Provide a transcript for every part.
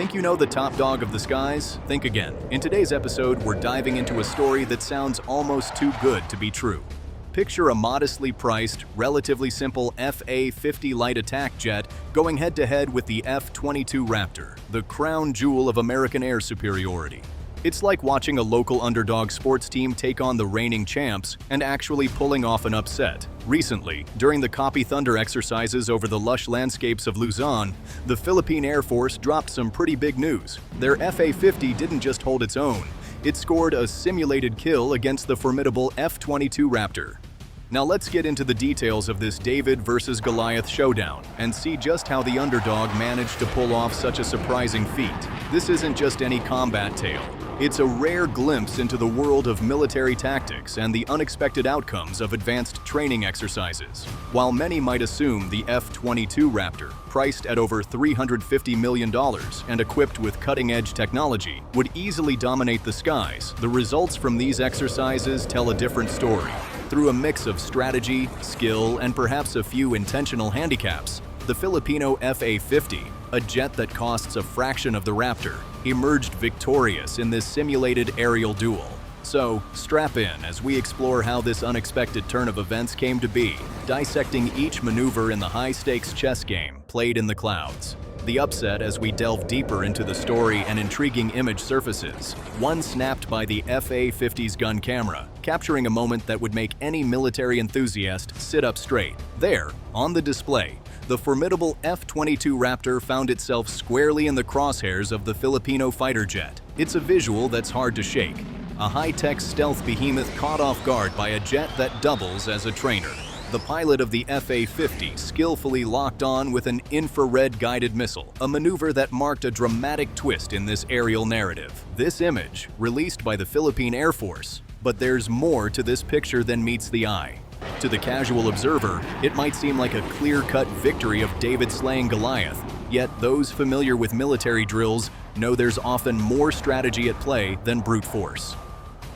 Think you know the top dog of the skies? Think again. In today's episode, we're diving into a story that sounds almost too good to be true. Picture a modestly priced, relatively simple FA-50 light attack jet going head-to-head with the F-22 Raptor, the crown jewel of American air superiority. It's like watching a local underdog sports team take on the reigning champs and actually pulling off an upset. Recently, during the Copy Thunder exercises over the lush landscapes of Luzon, the Philippine Air Force dropped some pretty big news. Their FA-50 didn't just hold its own, it scored a simulated kill against the formidable F-22 Raptor. Now let's get into the details of this David versus Goliath showdown and see just how the underdog managed to pull off such a surprising feat. This isn't just any combat tale. It's a rare glimpse into the world of military tactics and the unexpected outcomes of advanced training exercises. While many might assume the F-22 Raptor, priced at over $350 million and equipped with cutting-edge technology, would easily dominate the skies, the results from these exercises tell a different story. Through a mix of strategy, skill, and perhaps a few intentional handicaps, the Filipino FA-50, a jet that costs a fraction of the Raptor, emerged victorious in this simulated aerial duel. So, strap in as we explore how this unexpected turn of events came to be, dissecting each maneuver in the high-stakes chess game played in the clouds. The upset as we delve deeper into the story and intriguing image surfaces, one snapped by the FA-50's gun camera, capturing a moment that would make any military enthusiast sit up straight. There, on the display, the formidable F-22 Raptor found itself squarely in the crosshairs of the Filipino fighter jet. It's a visual that's hard to shake. A high-tech stealth behemoth caught off guard by a jet that doubles as a trainer. The pilot of the FA-50 skillfully locked on with an infrared-guided missile, a maneuver that marked a dramatic twist in this aerial narrative. This image, released by the Philippine Air Force, but there's more to this picture than meets the eye. To the casual observer, it might seem like a clear-cut victory of David slaying Goliath, yet those familiar with military drills know there's often more strategy at play than brute force.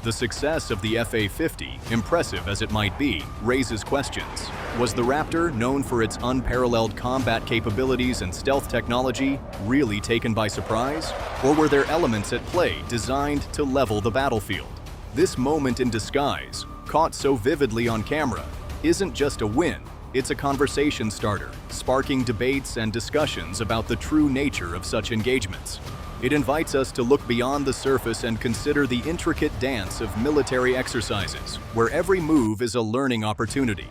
The success of the FA-50, impressive as it might be, raises questions. Was the Raptor, known for its unparalleled combat capabilities and stealth technology, really taken by surprise? Or were there elements at play designed to level the battlefield? This moment in disguise, caught so vividly on camera, isn't just a win, it's a conversation starter, sparking debates and discussions about the true nature of such engagements. It invites us to look beyond the surface and consider the intricate dance of military exercises, where every move is a learning opportunity.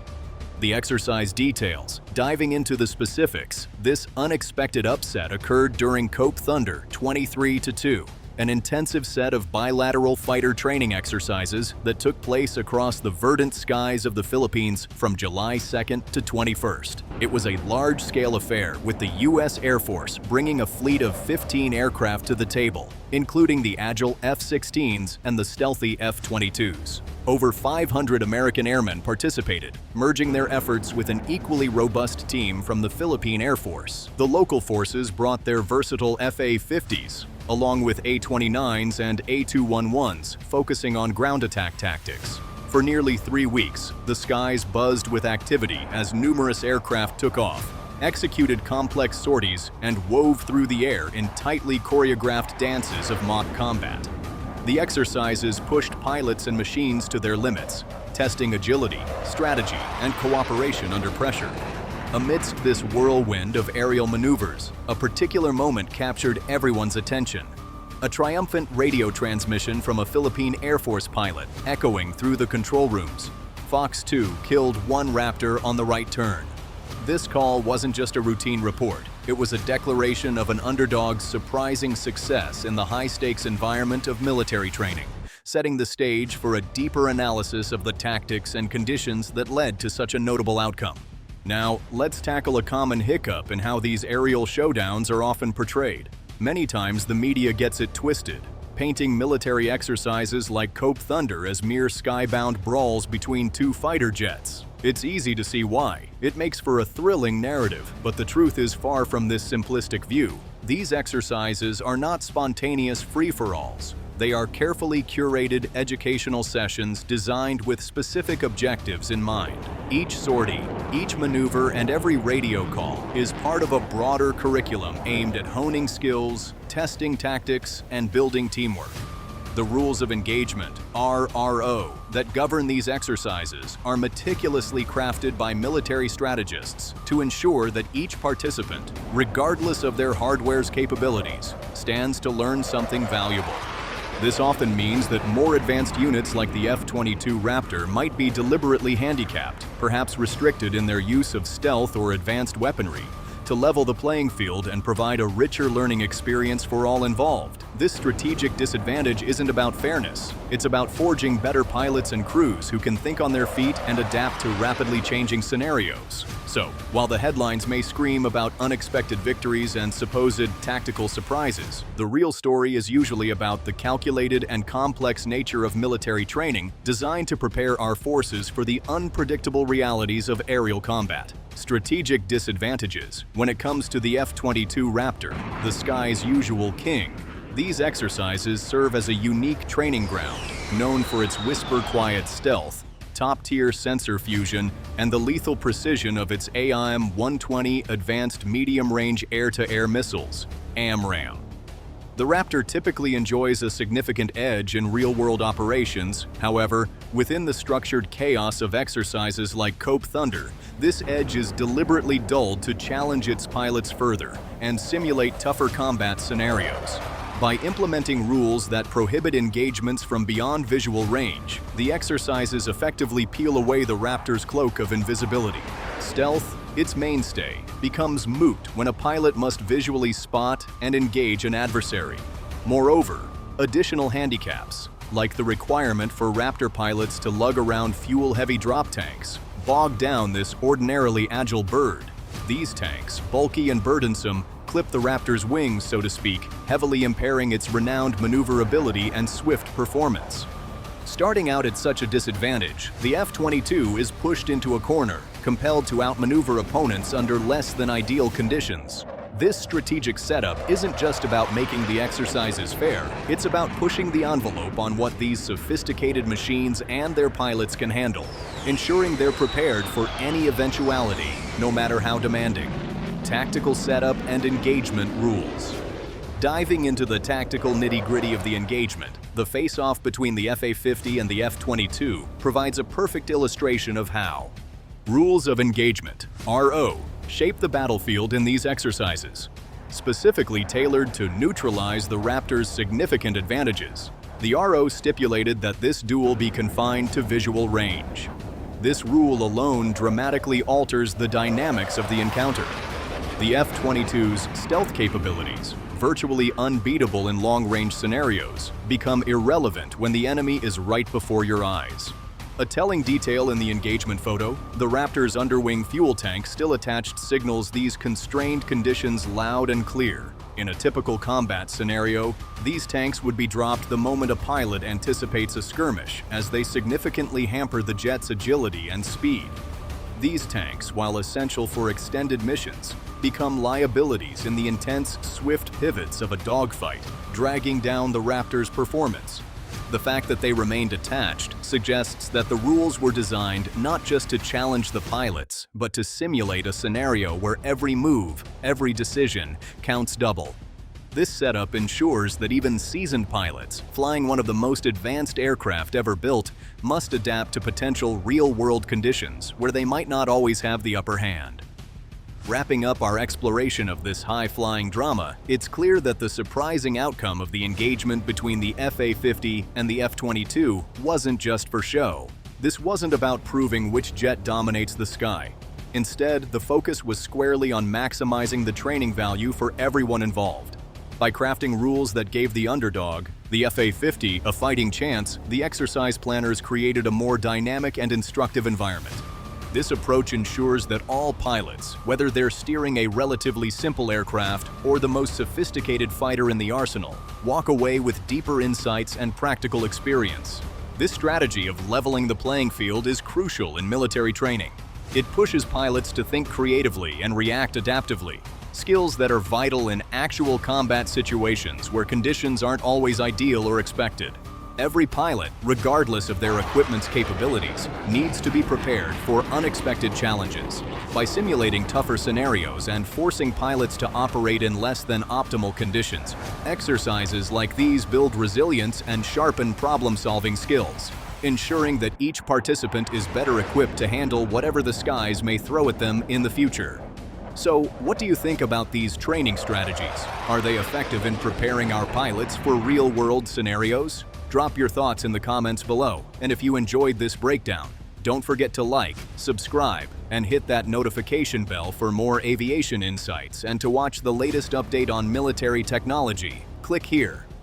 The exercise details. Diving into the specifics, this unexpected upset occurred during Copy Thunder 23-2, an intensive set of bilateral fighter training exercises that took place across the verdant skies of the Philippines from July 2nd to 21st. It was a large-scale affair, with the U.S. Air Force bringing a fleet of 15 aircraft to the table, including the agile F-16s and the stealthy F-22s. Over 500 American airmen participated, merging their efforts with an equally robust team from the Philippine Air Force. The local forces brought their versatile FA-50s, along with A-29s and A-211s, focusing on ground attack tactics. For nearly 3 weeks, the skies buzzed with activity as numerous aircraft took off, executed complex sorties, and wove through the air in tightly choreographed dances of mock combat. The exercises pushed pilots and machines to their limits, testing agility, strategy, and cooperation under pressure. Amidst this whirlwind of aerial maneuvers, a particular moment captured everyone's attention. A triumphant radio transmission from a Philippine Air Force pilot echoing through the control rooms. Fox 2 killed One Raptor on the right turn. This call wasn't just a routine report. It was a declaration of an underdog's surprising success in the high-stakes environment of military training, setting the stage for a deeper analysis of the tactics and conditions that led to such a notable outcome. Now, let's tackle a common hiccup in how these aerial showdowns are often portrayed. Many times the media gets it twisted, painting military exercises like Copy Thunder as mere skybound brawls between two fighter jets. It's easy to see why. It makes for a thrilling narrative, but the truth is far from this simplistic view. These exercises are not spontaneous free-for-alls. They are carefully curated educational sessions designed with specific objectives in mind. Each sortie, each maneuver, and every radio call is part of a broader curriculum aimed at honing skills, testing tactics, and building teamwork. The rules of engagement, RRO, that govern these exercises are meticulously crafted by military strategists to ensure that each participant, regardless of their hardware's capabilities, stands to learn something valuable. This often means that more advanced units like the F-22 Raptor might be deliberately handicapped, perhaps restricted in their use of stealth or advanced weaponry, to level the playing field and provide a richer learning experience for all involved. This strategic disadvantage isn't about fairness. It's about forging better pilots and crews who can think on their feet and adapt to rapidly changing scenarios. So, while the headlines may scream about unexpected victories and supposed tactical surprises, the real story is usually about the calculated and complex nature of military training designed to prepare our forces for the unpredictable realities of aerial combat. Strategic disadvantages. When it comes to the F-22 Raptor, the sky's usual king, these exercises serve as a unique training ground, known for its whisper-quiet stealth, top-tier sensor fusion, and the lethal precision of its AIM-120 Advanced Medium-Range Air-to-Air Missiles, AMRAAM. The Raptor typically enjoys a significant edge in real-world operations. However, within the structured chaos of exercises like Cope Thunder, this edge is deliberately dulled to challenge its pilots further and simulate tougher combat scenarios. By implementing rules that prohibit engagements from beyond visual range, the exercises effectively peel away the Raptor's cloak of invisibility. Stealth, its mainstay, becomes moot when a pilot must visually spot and engage an adversary. Moreover, additional handicaps, like the requirement for Raptor pilots to lug around fuel-heavy drop tanks, bog down this ordinarily agile bird. These tanks, bulky and burdensome, clip the Raptor's wings, so to speak, heavily impairing its renowned maneuverability and swift performance. Starting out at such a disadvantage, the F-22 is pushed into a corner, compelled to outmaneuver opponents under less than ideal conditions. This strategic setup isn't just about making the exercises fair, it's about pushing the envelope on what these sophisticated machines and their pilots can handle, ensuring they're prepared for any eventuality, no matter how demanding. Tactical setup and engagement rules. Diving into the tactical nitty-gritty of the engagement, the face-off between the FA-50 and the F-22 provides a perfect illustration of how. Rules of engagement, RO, shape the battlefield in these exercises, specifically tailored to neutralize the Raptor's significant advantages. The RO stipulated that this duel be confined to visual range. This rule alone dramatically alters the dynamics of the encounter. The F-22's stealth capabilities, virtually unbeatable in long-range scenarios, become irrelevant when the enemy is right before your eyes. A telling detail in the engagement photo, the Raptor's underwing fuel tank still attached signals these constrained conditions loud and clear. In a typical combat scenario, these tanks would be dropped the moment a pilot anticipates a skirmish, as they significantly hamper the jet's agility and speed. These tanks, while essential for extended missions, become liabilities in the intense, swift pivots of a dogfight, dragging down the Raptor's performance. The fact that they remained attached suggests that the rules were designed not just to challenge the pilots, but to simulate a scenario where every move, every decision, counts double. This setup ensures that even seasoned pilots, flying one of the most advanced aircraft ever built, must adapt to potential real-world conditions where they might not always have the upper hand. Wrapping up our exploration of this high-flying drama, it's clear that the surprising outcome of the engagement between the FA-50 and the F-22 wasn't just for show. This wasn't about proving which jet dominates the sky. Instead, the focus was squarely on maximizing the training value for everyone involved. By crafting rules that gave the Underdog, the FA-50, a fighting chance, the exercise planners created a more dynamic and instructive environment. This approach ensures that all pilots, whether they're steering a relatively simple aircraft or the most sophisticated fighter in the arsenal, walk away with deeper insights and practical experience. This strategy of leveling the playing field is crucial in military training. It pushes pilots to think creatively and react adaptively. skills that are vital in actual combat situations where conditions aren't always ideal or expected. Every pilot, regardless of their equipment's capabilities, needs to be prepared for unexpected challenges. By simulating tougher scenarios and forcing pilots to operate in less than optimal conditions, exercises like these build resilience and sharpen problem-solving skills, ensuring that each participant is better equipped to handle whatever the skies may throw at them in the future. So, what do you think about these training strategies? Are they effective in preparing our pilots for real-world scenarios? Drop your thoughts in the comments below, and if you enjoyed this breakdown, don't forget to like, subscribe, and hit that notification bell for more aviation insights and to watch the latest update on military technology. Click here.